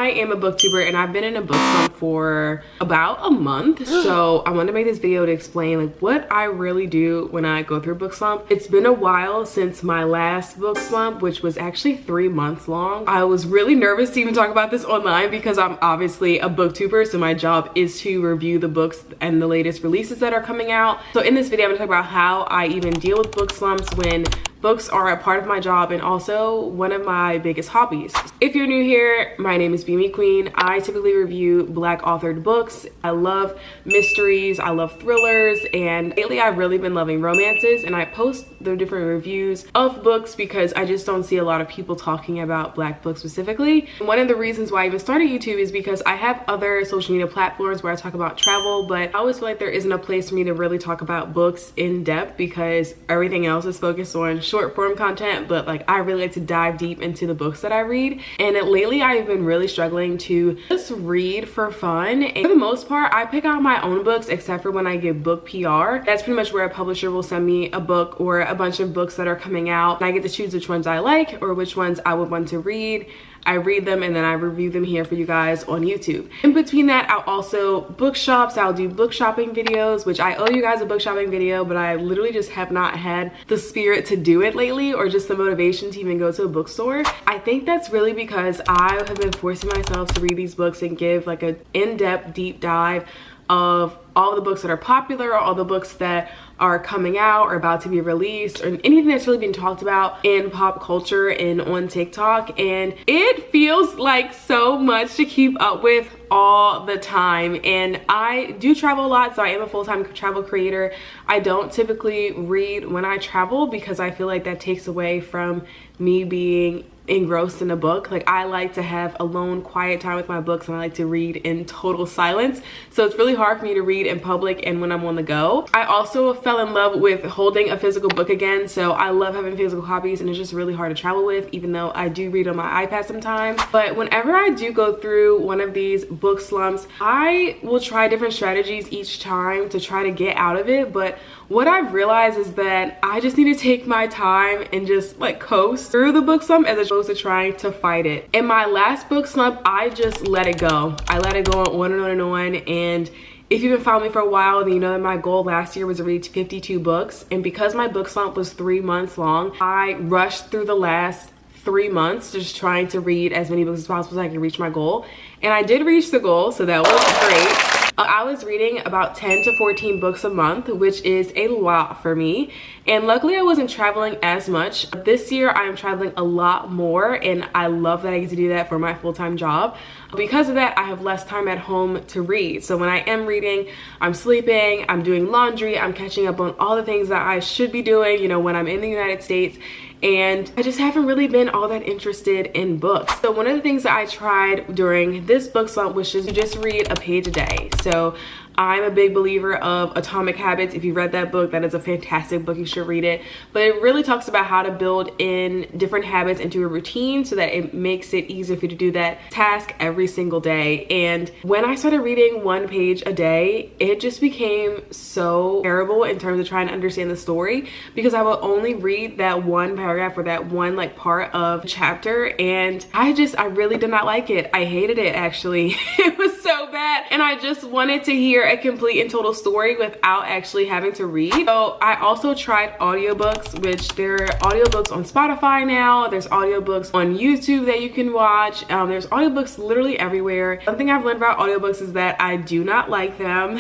I am a booktuber and I've been in a book slump for about a month. So I wanted to make this video to explain like what I really do when I go through a book slump. It's been a while since my last book slump, which was actually 3 months long. I was really nervous to even talk about this online because I'm obviously a booktuber, so my job is to review the books and the latest releases that are coming out. So in this video, I'm gonna talk about how I even deal with book slumps when books are a part of my job and also one of my biggest hobbies. If you're new here, my name is Beamy Queen. I typically review Black authored books. I love mysteries, I love thrillers, and lately I've really been loving romances, and I post the different reviews of books because I just don't see a lot of people talking about Black books specifically. One of the reasons why I even started YouTube is because I have other social media platforms where I talk about travel, but I always feel like there isn't a place for me to really talk about books in depth because everything else is focused on short form content, but like I really like to dive deep into the books that I read. And lately I've been really struggling to just read for fun, and for the most part I pick out my own books except for when I get book PR. That's pretty much where a publisher will send me a book or a bunch of books that are coming out, and I get to choose which ones I like or which ones I would want to read. I read them and then I review them here for you guys on YouTube. In between that, I'll also bookshops. I'll do book shopping videos, which I owe you guys a book shopping video, but I literally just have not had the spirit to do it lately or just the motivation to even go to a bookstore. I think that's really because I have been forcing myself to read these books and give like an in-depth deep dive of all the books that are popular, or all the books that are coming out or about to be released, or anything that's really been talked about in pop culture and on TikTok. And it feels like so much to keep up with all the time. And I do travel a lot, so I am a full-time travel creator. I don't typically read when I travel because I feel like that takes away from me being engrossed in a book. Like I like to have alone quiet time with my books, and I like to read in total silence, so it's really hard for me to read in public and when I'm on the go. I also fell in love with holding a physical book again, so I love having physical copies, and it's just really hard to travel with, even though I do read on my iPad sometimes. But whenever I do go through one of these book slumps, I will try different strategies each time to try to get out of it. But what I've realized is that I just need to take my time and just like coast through the book slump as opposed to trying to fight it. In my last book slump, I just let it go. I let it go on and on and on. And if you've been following me for a while, then you know that my goal last year was to read 52 books. And because my book slump was 3 months long, I rushed through the last 3 months just trying to read as many books as possible so I could reach my goal. And I did reach the goal, so that was great. I was reading about 10 to 14 books a month, which is a lot for me. And luckily I wasn't traveling as much. This year I am traveling a lot more, and I love that I get to do that for my full-time job. Because of that, I have less time at home to read. So when I am reading, I'm sleeping, I'm doing laundry, I'm catching up on all the things that I should be doing, you know, when I'm in the United States. And I just haven't really been all that interested in books. So one of the things that I tried during this book slump was just to just read a page a day. So I'm a big believer of Atomic Habits. If you read that book, that is a fantastic book. You should read it. But it really talks about how to build in different habits into a routine so that it makes it easier for you to do that task every single day. And when I started reading 1 page a day, it just became so terrible in terms of trying to understand the story, because I will only read that one paragraph or that one like part of a chapter, and I really did not like it. I hated it, actually. It was so bad, and I just wanted to hear a complete and total story without actually having to read. So I also tried audiobooks, which there are audiobooks on Spotify now. There's audiobooks on YouTube that you can watch. There's audiobooks literally everywhere. One thing I've learned about audiobooks is that I do not like them.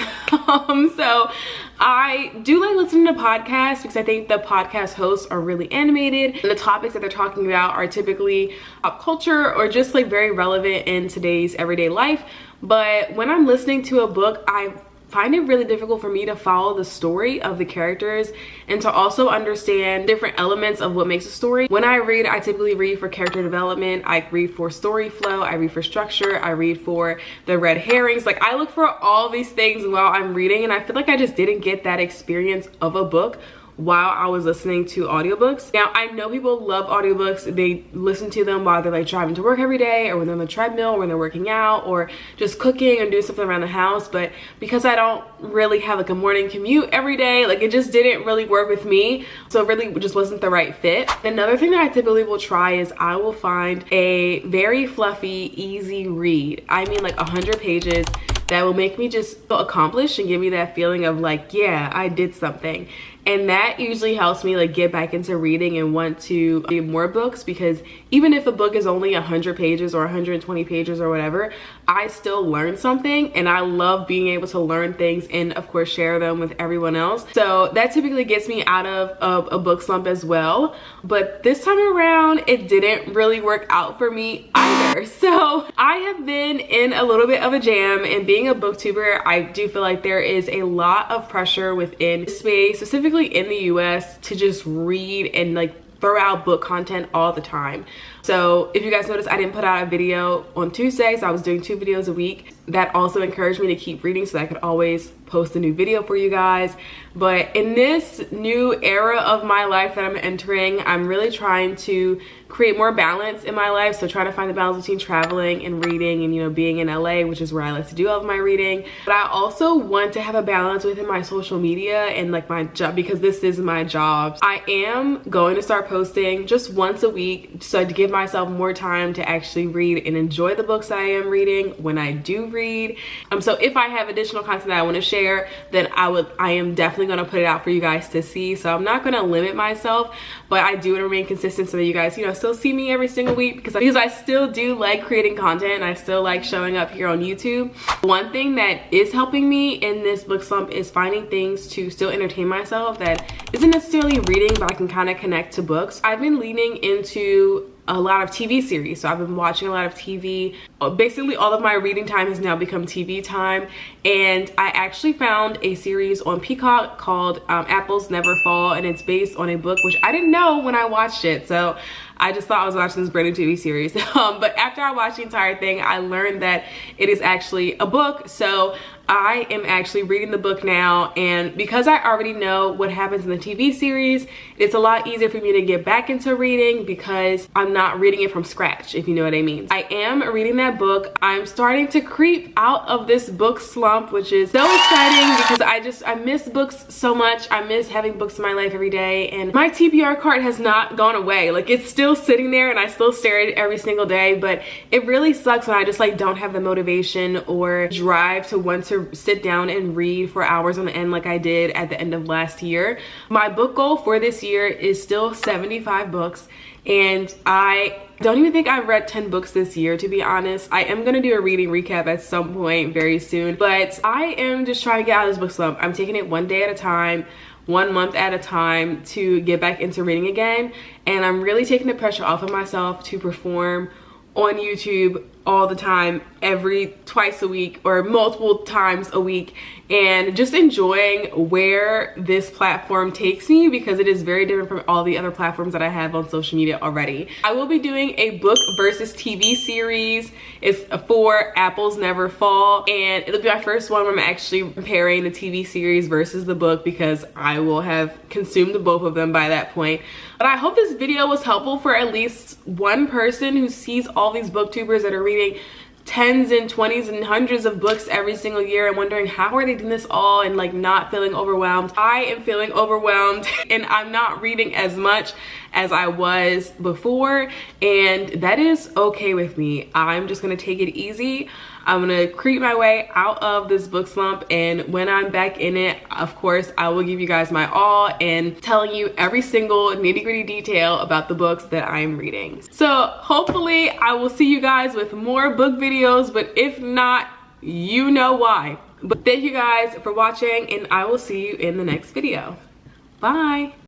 So I do like listening to podcasts because I think the podcast hosts are really animated, and the topics that they're talking about are typically pop culture or just like very relevant in today's everyday life. But when I'm listening to a book, I find it really difficult for me to follow the story of the characters and to also understand different elements of what makes a story. When I read, I typically read for character development, I read for story flow, I read for structure, I read for the red herrings. Like I look for all these things while I'm reading, and I feel like I just didn't get that experience of a book while I was listening to audiobooks. Now, I know people love audiobooks. They listen to them while they're like driving to work every day, or when they're on the treadmill, or when they're working out, or just cooking and doing something around the house. But because I don't really have like a morning commute every day, like it just didn't really work with me. So it really just wasn't the right fit. Another thing that I typically will try is I will find a very fluffy, easy read. I mean like 100 pages that will make me just feel accomplished and give me that feeling of like, yeah, I did something. And that usually helps me like get back into reading and want to read more books, because even if a book is only 100 pages or 120 pages or whatever, I still learn something, and I love being able to learn things and of course share them with everyone else. So that typically gets me out of a book slump as well. But this time around, it didn't really work out for me either. So I have been in a little bit of a jam, and being a booktuber, I do feel like there is a lot of pressure within space, specifically in the US, to just read and like throw out book content all the time. So if you guys noticed, I didn't put out a video on Tuesdays. I was doing 2 videos a week. That also encouraged me to keep reading so that I could always post a new video for you guys. But in this new era of my life that I'm entering, I'm really trying to create more balance in my life. So trying to find the balance between traveling and reading and, you know, being in LA, which is where I like to do all of my reading. But I also want to have a balance within my social media and like my job, because this is my job. I am going to start posting just once a week, so to give myself more time to actually read and enjoy the books that I am reading when I do read. So if I have additional content that I want to share, then I am definitely going to put it out for you guys to see. So I'm not going to limit myself, but I do want to remain consistent so that you guys, you know, still see me every single week, because I still do like creating content and I still like showing up here on YouTube. One thing that is helping me in this book slump is finding things to still entertain myself that isn't necessarily reading, but I can kind of connect to books. I've been leaning into a lot of TV series. So I've been watching a lot of TV. Basically all of my reading time has now become TV time. And I actually found a series on Peacock called Apples Never Fall, and it's based on a book, which I didn't know when I watched it. So I just thought I was watching this brand new TV series. But after I watched the entire thing, I learned that it is actually a book. So I am actually reading the book now, and because I already know what happens in the TV series, it's a lot easier for me to get back into reading because I'm not reading it from scratch, if you know what I mean. I am reading that book. I'm starting to creep out of this book slump, which is so exciting because I miss books so much. I miss having books in my life every day, and my TBR cart has not gone away. Like, it's still sitting there and I still stare at it every single day, but it really sucks when I just like don't have the motivation or drive to want to sit down and read for hours on end like I did at the end of last year. My book goal for this year is still 75 books, and I don't even think I've read 10 books this year, to be honest. I am gonna do a reading recap at some point very soon, but I am just trying to get out of this book slump. I'm taking it one day at a time, 1 month at a time to get back into reading again, and I'm really taking the pressure off of myself to perform on YouTube all the time, twice a week or multiple times a week, and just enjoying where this platform takes me, because it is very different from all the other platforms that I have on social media already. I will be doing a book versus TV series. It's for Apples Never Fall, and it'll be my first one where I'm actually comparing the TV series versus the book, because I will have consumed both of them by that point. But I hope this video was helpful for at least one person who sees all these booktubers that are reading tens and 20s and hundreds of books every single year and wondering how are they doing this all and like not feeling overwhelmed. I am feeling overwhelmed and I'm not reading as much as I was before, and that is okay with me. I'm just gonna take it easy. I'm gonna creep my way out of this book slump, and when I'm back in it, of course, I will give you guys my all and telling you every single nitty-gritty detail about the books that I'm reading. So hopefully I will see you guys with more book videos, but if not, you know why. But thank you guys for watching, and I will see you in the next video. Bye.